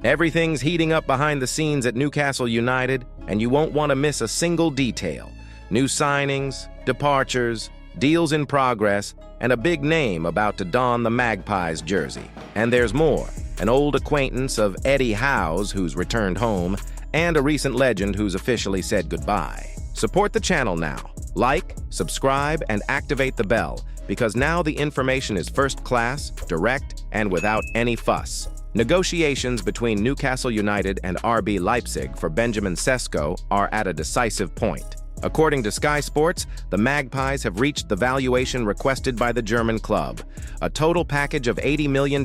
Everything's heating up behind the scenes at Newcastle United, and you won't want to miss a single detail. New signings, departures, deals in progress, and a big name about to don the Magpies jersey. And there's more. An old acquaintance of Eddie Howe's who's returned home, and a recent legend who's officially said goodbye. Support the channel now. Like, subscribe, and activate the bell, because now the information is first class, direct, and without any fuss. Negotiations between Newcastle United and RB Leipzig for Benjamin Sesko are at a decisive point. According to Sky Sports, the Magpies have reached the valuation requested by the German club, a total package of $80 million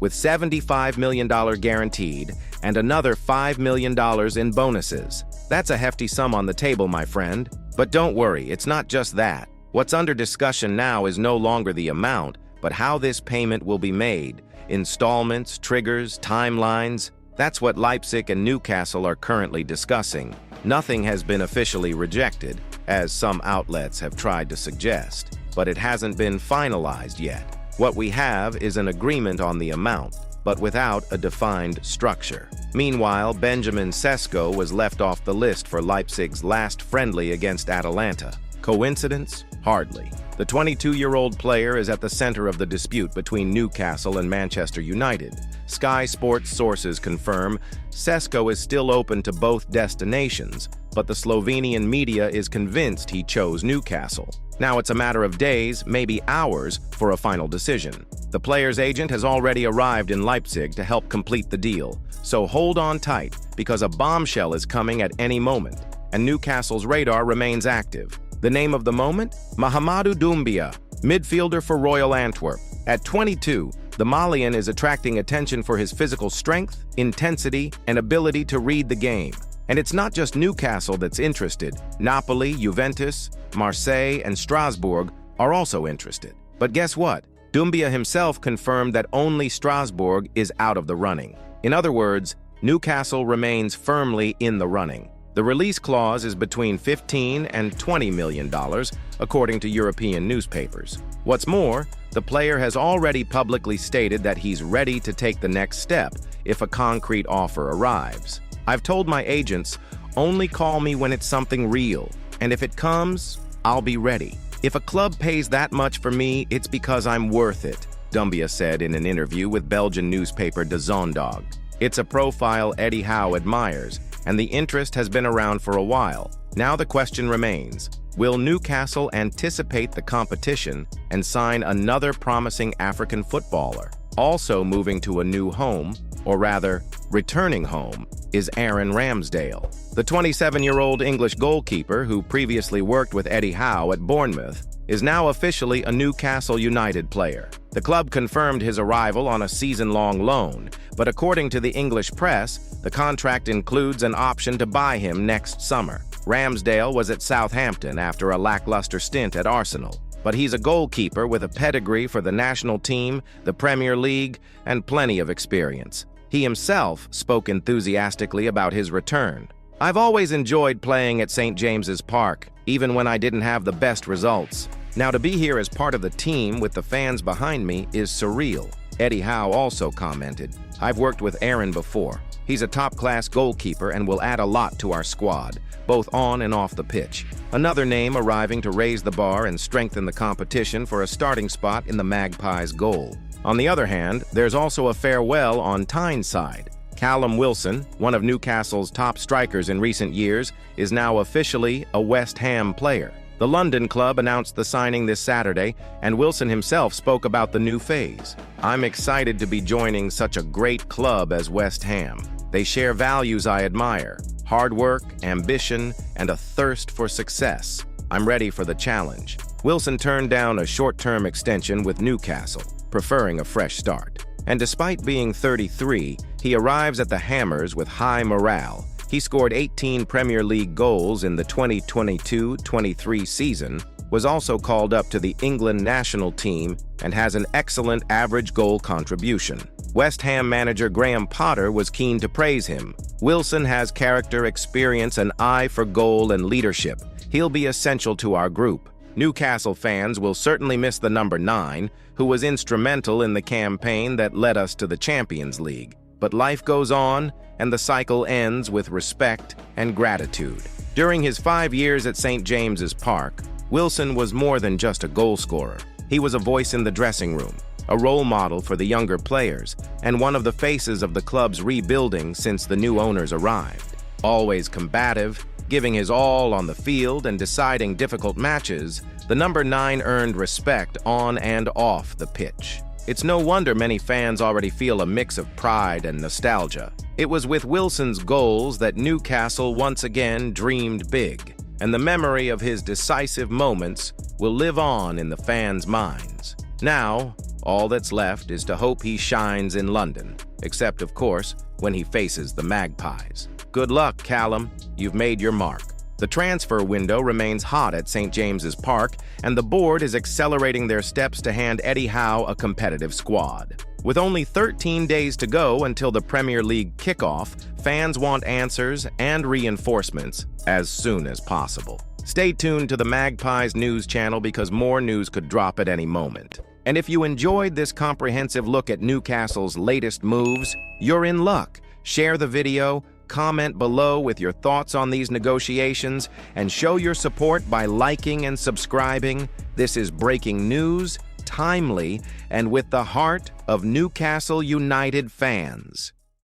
with $75 million guaranteed and another $5 million in bonuses. That's a hefty sum on the table, my friend. But don't worry, it's not just that. What's under discussion now is no longer the amount, but how this payment will be made. Installments, triggers, timelines. That's what Leipzig and Newcastle are currently discussing. Nothing has been officially rejected, as some outlets have tried to suggest, but it hasn't been finalized yet. What we have is an agreement on the amount, but without a defined structure. Meanwhile, Benjamin Sesko was left off the list for Leipzig's last friendly against Atalanta. Coincidence? Hardly. The 22-year-old player is at the center of the dispute between Newcastle and Manchester United. Sky Sports sources confirm Sesko is still open to both destinations, but the Slovenian media is convinced he chose Newcastle. Now it's a matter of days, maybe hours, for a final decision. The player's agent has already arrived in Leipzig to help complete the deal, so hold on tight, because a bombshell is coming at any moment, and Newcastle's radar remains active. The name of the moment? Mahamadou Doumbia, midfielder for Royal Antwerp. At 22, the Malian is attracting attention for his physical strength, intensity, and ability to read the game. And it's not just Newcastle that's interested. Napoli, Juventus, Marseille, and Strasbourg are also interested. But guess what? Doumbia himself confirmed that only Strasbourg is out of the running. In other words, Newcastle remains firmly in the running. The release clause is between $15 and $20 million, according to European newspapers. What's more, the player has already publicly stated that he's ready to take the next step if a concrete offer arrives. I've told my agents, only call me when it's something real, and if it comes, I'll be ready. If a club pays that much for me, it's because I'm worth it, Doumbia said in an interview with Belgian newspaper De Zondag. It's a profile Eddie Howe admires, and the interest has been around for a while. Now the question remains, will Newcastle anticipate the competition and sign another promising African footballer? Also moving to a new home, or rather, returning home, is Aaron Ramsdale. The 27-year-old English goalkeeper, who previously worked with Eddie Howe at Bournemouth, is now officially a Newcastle United player. The club confirmed his arrival on a season-long loan, but according to the English press, the contract includes an option to buy him next summer. Ramsdale was at Southampton after a lackluster stint at Arsenal, but he's a goalkeeper with a pedigree for the national team, the Premier League, and plenty of experience. He himself spoke enthusiastically about his return. I've always enjoyed playing at St. James's Park, even when I didn't have the best results. Now to be here as part of the team with the fans behind me is surreal. Eddie Howe also commented, I've worked with Aaron before. He's a top-class goalkeeper and will add a lot to our squad, both on and off the pitch. Another name arriving to raise the bar and strengthen the competition for a starting spot in the Magpies' goal. On the other hand, there's also a farewell on Tyne's side. Callum Wilson, one of Newcastle's top strikers in recent years, is now officially a West Ham player. The London club announced the signing this Saturday, and Wilson himself spoke about the new phase. I'm excited to be joining such a great club as West Ham. They share values I admire: hard work, ambition, and a thirst for success. I'm ready for the challenge. Wilson turned down a short-term extension with Newcastle, preferring a fresh start. And despite being 33, he arrives at the Hammers with high morale. He scored 18 Premier League goals in the 2022-23 season, was also called up to the England national team, and has an excellent average goal contribution. West Ham manager Graham Potter was keen to praise him. Wilson has character, experience, an eye for goal and leadership. He'll be essential to our group. Newcastle fans will certainly miss the number 9, who was instrumental in the campaign that led us to the Champions League. But life goes on, and the cycle ends with respect and gratitude. During his 5 years at St. James's Park, Wilson was more than just a goal scorer. He was a voice in the dressing room, a role model for the younger players, and one of the faces of the club's rebuilding since the new owners arrived. Always combative, giving his all on the field and deciding difficult matches, the number 9 earned respect on and off the pitch. It's no wonder many fans already feel a mix of pride and nostalgia. It was with Wilson's goals that Newcastle once again dreamed big, and the memory of his decisive moments will live on in the fans' minds. Now, all that's left is to hope he shines in London, except, of course, when he faces the Magpies. Good luck, Callum. You've made your mark. The transfer window remains hot at St. James's Park, and the board is accelerating their steps to hand Eddie Howe a competitive squad. With only 13 days to go until the Premier League kickoff, fans want answers and reinforcements as soon as possible. Stay tuned to the Magpies news channel because more news could drop at any moment. And if you enjoyed this comprehensive look at Newcastle's latest moves, you're in luck. Share the video, comment below with your thoughts on these negotiations, and show your support by liking and subscribing. This is breaking news, timely, and with the heart of Newcastle United fans.